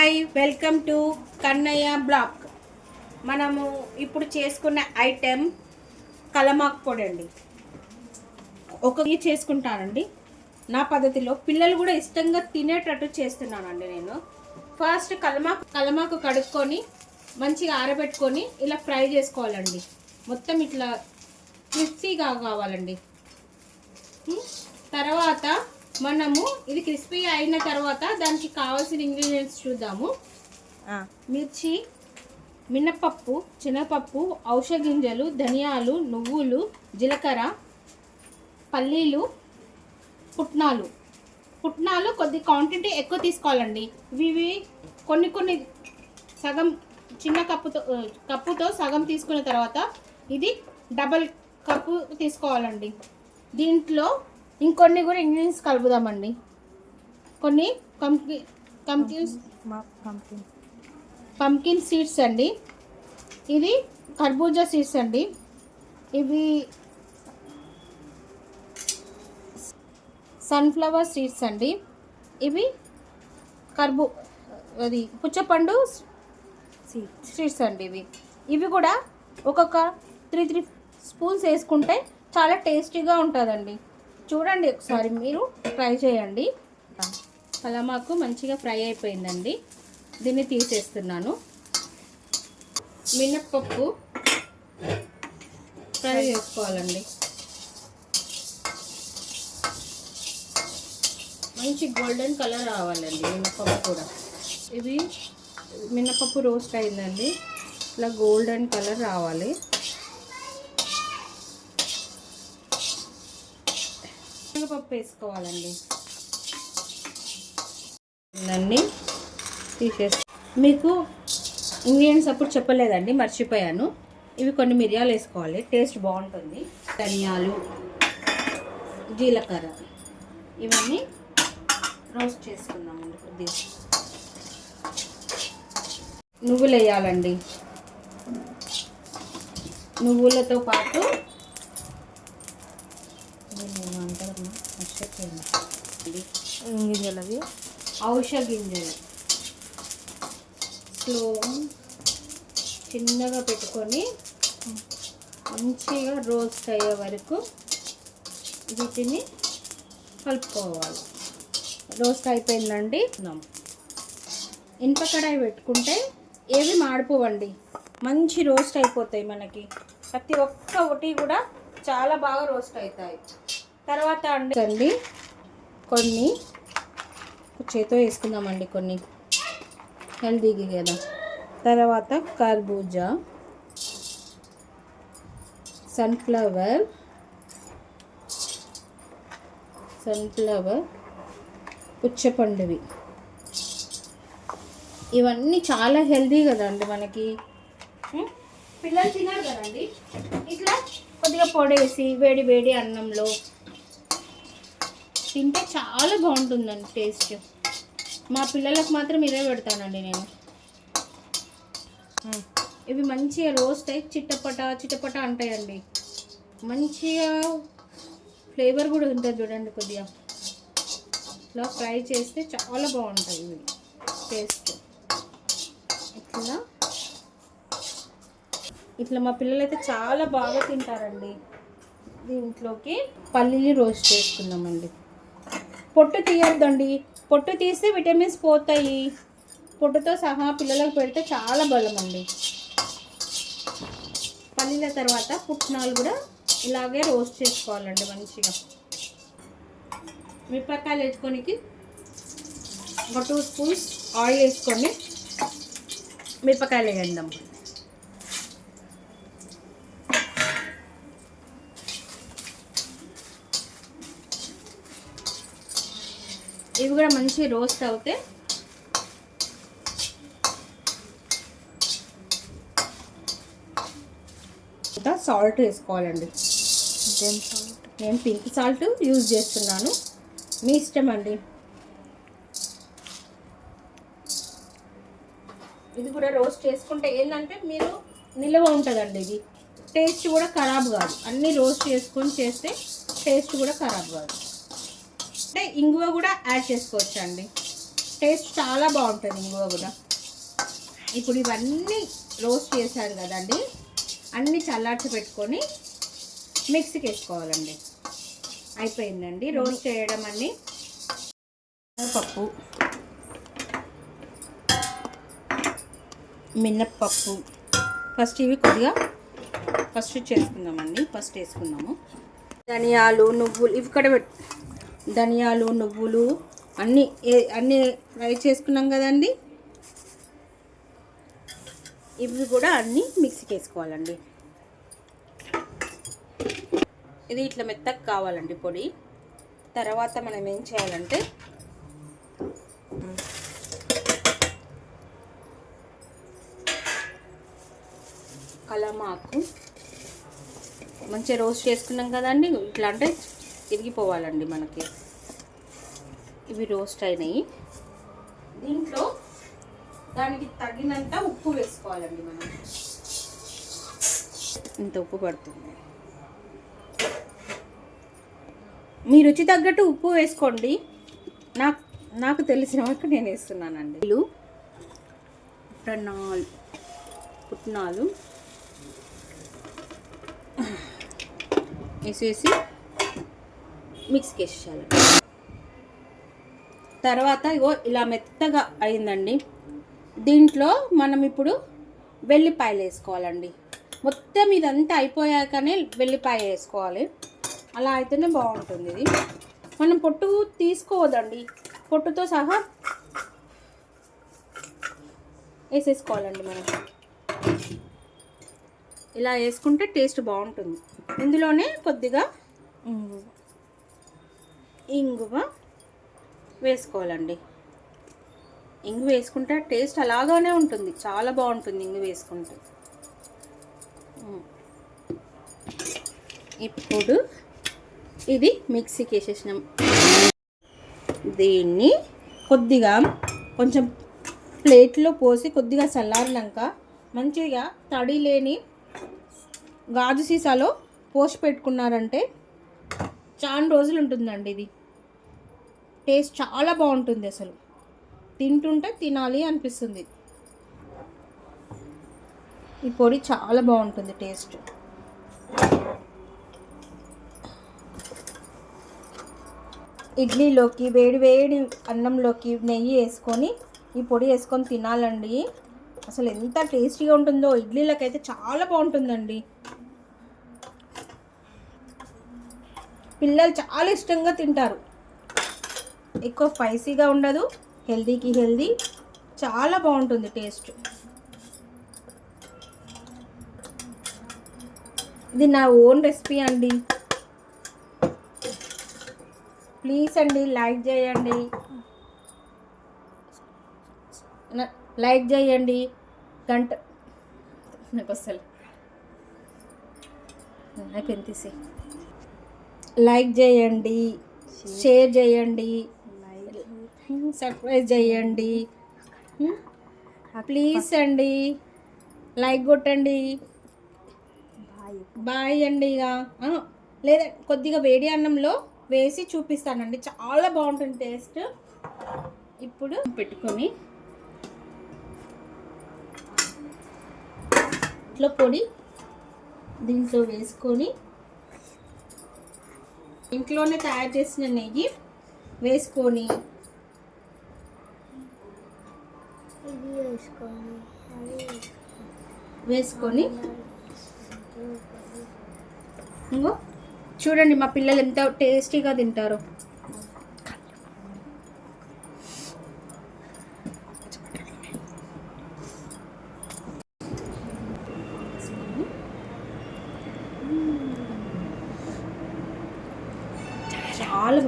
Hi, welcome to Kannayya blog. మనము ఇప్పుడు చేసుకున్న ఐటెం కలమాక్ పొడి అండి. ఒకటి చేసుకుంటానండి నా పద్ధతిలో. పిల్లలు కూడా ఇష్టంగా తినేటట్టు చేస్తున్నానండి నేను. ఫస్ట్ కలమాకు కడుక్కొని మంచిగా ఆరబెట్టుకొని ఇలా ఫ్రై చేసుకోవాలండి. మొత్తం ఇట్లా క్రిస్పీగా కావాలండి. తర్వాత మనము ఇది క్రిస్పీ అయిన తర్వాత దానికి కావాల్సిన ఇంగ్రీడియంట్స్ చూద్దాము. మిర్చి, మినపప్పు, శనగపప్పు, ఔషధ గింజలు, ధనియాలు, నువ్వులు, జీలకర్ర, పల్లీలు, పుట్నాలు కొద్ది క్వాంటిటీ ఎక్కువ తీసుకోవాలండి. ఇవి కొన్ని సగం చిన్న కప్పుతో సగం తీసుకున్న తర్వాత ఇది డబల్ కప్పు తీసుకోవాలండి. దీంట్లో ఇంకొన్ని కూడా ఇంగ్రీడియంట్స్ కలుపుదామండి. కొన్ని పంకిన్ సీడ్స్ అండి, ఇది కర్బూజా సీడ్స్ అండి, ఇవి సన్ఫ్లవర్ సీడ్స్ అండి, ఇవి పుచ్చపండు సీడ్స్ అండి. ఇవి కూడా ఒక్కొక్క 3 స్పూన్స్ వేసుకుంటే చాలా టేస్టీగా ఉంటుందండి. చూడండి, ఒకసారి మీరు ఫ్రై చేయండి. కలమాకు మంచిగా ఫ్రై అయిపోయిందండి. దీన్ని తీసేస్తున్నాను. మినప్పప్పు ఫ్రై చేసుకోవాలండి. మంచి గోల్డెన్ కలర్ రావాలండి మినప్పప్పు కూడా. ఇది మినప్పప్పు రోస్ట్ అయిందండి, ఇట్లా గోల్డెన్ కలర్ రావాలి. శనగపప్పు వేసుకోవాలండి. దాన్ని మీకు ఇంగ్రీడియంట్స్ అప్పుడు చెప్పలేదండి, మర్చిపోయాను. ఇవి కొన్ని మిరియాలు వేసుకోవాలి, టేస్ట్ బాగుంటుంది. ధనియాలు, జీలకర్ర, ఇవన్నీ రోస్ట్ చేసుకుందామండి. కొద్దిగా నువ్వులు వేయాలండి. నువ్వులతో పాటు గింజలవి ఔషధ గింజలు స్లో చిన్నగా పెట్టుకొని మంచిగా రోస్ట్ అయ్యే వరకు వీటిని కలుపుకోవాలి. రోస్ట్ అయిపోయిందండి. ఇనుప కడాయి పెట్టుకుంటే ఏవి మాడిపోవండి, మంచి రోస్ట్ అయిపోతాయి. మనకి ప్రతి ఒక్కటి కూడా చాలా బాగా రోస్ట్ అవుతాయి. తర్వాత అండి కొన్ని చేతితో వేసుకుందామండి, కొన్ని హెల్దీకి కదా. తర్వాత కర్బూజా, సన్ఫ్లవర్, పుచ్చపండువి, ఇవన్నీ చాలా హెల్దీ కదండి మనకి. పిల్లలు తినాలి కదండి. ఇట్లా కొద్దిగా పొడేసి వేడి వేడి అన్నంలో తింటే చాలా బాగుంటుందండి టేస్ట్. మా పిల్లలకు మాత్రం ఇదే పెడతానండి నేను. ఇవి మంచిగా రోస్ట్ అయ్యి చిట్టపట అంటాయండి. మంచిగా ఫ్లేవర్ కూడా ఉంటుంది చూడండి. కొద్దిగా ఇట్లా ఫ్రై చేస్తే చాలా బాగుంటుంది ఇవి టేస్ట్. ఇట్లా మా పిల్లలు అయితే చాలా బాగా తింటారండి. దీంట్లోకి పల్లీలు రోస్ట్ చేసుకుందామండి. పొట్టు తీయొద్దండి, పొట్టు తీస్తే విటమిన్స్ పోతాయి. పొట్టుతో సహా పిల్లలకు పెడితే చాలా బలం అండి. పల్లీల తర్వాత పుట్నాలు కూడా ఇలాగే రోస్ట్ చేసుకోవాలండి మంచిగా. మిరపకాయలు వేసుకొనికి ఒక 2 స్పూన్స్ ఆయిల్ వేసుకొని మిరపకాయలు వేద్దాం. ఇవి కూడా మంచి రోస్ట్ అవుతే సాల్ట్ వేసుకోవాలండి. నేను పింక్ సాల్ట్ యూజ్ చేస్తున్నాను, మీ ఇష్టం అండి. ఇది కూడా రోస్ట్ చేసుకుంటే ఏంటంటే మీరు నిల్వ ఉంటుందండి. ఇది టేస్ట్ కూడా ఖరాబ్ కాదు. అన్నీ రోస్ట్ చేసుకొని చేస్తే టేస్ట్ కూడా ఖరాబ్ కాదు. అంటే ఇంగువ కూడా యాడ్ చేసుకోవచ్చు అండి. టేస్ట్ చాలా బాగుంటుంది ఇంగువ కూడా. ఇప్పుడు ఇవన్నీ రోస్ట్ చేశారు కదండి, అన్నీ చల్లార్చి పెట్టుకొని మిక్సీకి వేసుకోవాలండి. అయిపోయిందండి రోస్ట్ చేయడం అన్నీ. పప్పు, మినప్పప్పు ఫస్ట్ ఇవి కొద్దిగా ఫస్ట్ చేసుకుందామండి. ఫస్ట్ వేసుకుందాము ధనియాలు, నువ్వులు. ఇవి కూడా ధనియాలు, నువ్వులు అన్నీ ఫ్రై చేసుకున్నాం కదండి. ఇవి కూడా అన్నీ మిక్సీకి వేసుకోవాలండి. ఇది ఇట్లా మెత్తగా కావాలండి పొడి. తర్వాత మనం ఏం చేయాలంటే కలమాకు మంచిగా రోస్ట్ చేసుకున్నాం కదండి. ఇట్లా అంటే తిరిగిపోవాలండి మనకి. ఇవి రోస్ట్ అయినాయి. దీంట్లో దానికి తగినంత ఉప్పు వేసుకోవాలండి మనం. ఇంత ఉప్పు పడుతుంది. మీ రుచి తగ్గట్టు ఉప్పు వేసుకోండి. నాకు తెలిసిన వరకు నేను వేస్తున్నానండి. పుట్నాలు వేసేసి మిక్స్కి వేసేయాలి. తర్వాత ఇగో ఇలా మెత్తగా అయిందండి. దీంట్లో మనం ఇప్పుడు వెల్లిపాయలు వేసుకోవాలండి. మొత్తం ఇదంతా అయిపోయాకనే వెల్లిపాయ వేసుకోవాలి. అలా అయితేనే బాగుంటుంది. ఇది మనం పొట్టు తీసుకోవద్దండి, పొట్టుతో సహా వేసేసుకోవాలండి. మనం ఇలా వేసుకుంటే టేస్ట్ బాగుంటుంది. ఇందులోనే కొద్దిగా ఇంగువ వేసుకోవాలండి. ఇంగు వేసుకుంటే టేస్ట్ అలాగానే ఉంటుంది, చాలా బాగుంటుంది ఇంగు వేసుకుంటే. ఇప్పుడు ఇది మిక్సీకి వేసేసినాం. దీన్ని కొద్దిగా కొంచెం ప్లేట్లో పోసి కొద్దిగా చల్లారినాక మంచిగా తడి లేని గాజు సీసాలో పోసి పెట్టుకున్నారంటే చాలా రోజులు ఉంటుందండి. ఇది టేస్ట్ చాలా బాగుంటుంది. అసలు తింటుంటే తినాలి అనిపిస్తుంది. ఈ పొడి చాలా బాగుంటుంది టేస్ట్. ఇడ్లీలోకి వేడి వేడి అన్నంలోకి నెయ్యి వేసుకొని ఈ పొడి వేసుకొని తినాలండి. అసలు ఎంత టేస్టీగా ఉంటుందో. ఇడ్లీలకు అయితే చాలా బాగుంటుందండి. పిల్లలు చాలా ఇష్టంగా తింటారు. ఎక్కువ స్పైసీగా ఉండదు, హెల్దీకి హెల్దీ, చాలా బాగుంటుంది టేస్ట్. ఇది నా ఓన్ రెసిపీ అండి. ప్లీజ్ అండి లైక్ చేయండి, గంట నాకు అసలు అయిపోయింది తీసి. లైక్ చేయండి, షేర్ చేయండి, సబ్స్క్రైబ్ చేయండి. ప్లీజ్ అండి లైక్ కొట్టండి. బాయ్ అండి. ఇక లేదా కొద్దిగా వేడి అన్నంలో వేసి చూపిస్తానండి, చాలా బాగుంటుంది టేస్ట్. ఇప్పుడు పెట్టుకొని ఇట్లా పొడి దీంట్లో వేసుకొని ఇంట్లోనే తయారు చేసిన నెయ్యి వేసుకొని ఇంకో చూడండి మా పిల్లలు ఎంత టేస్టీగా తింటారో. చాలా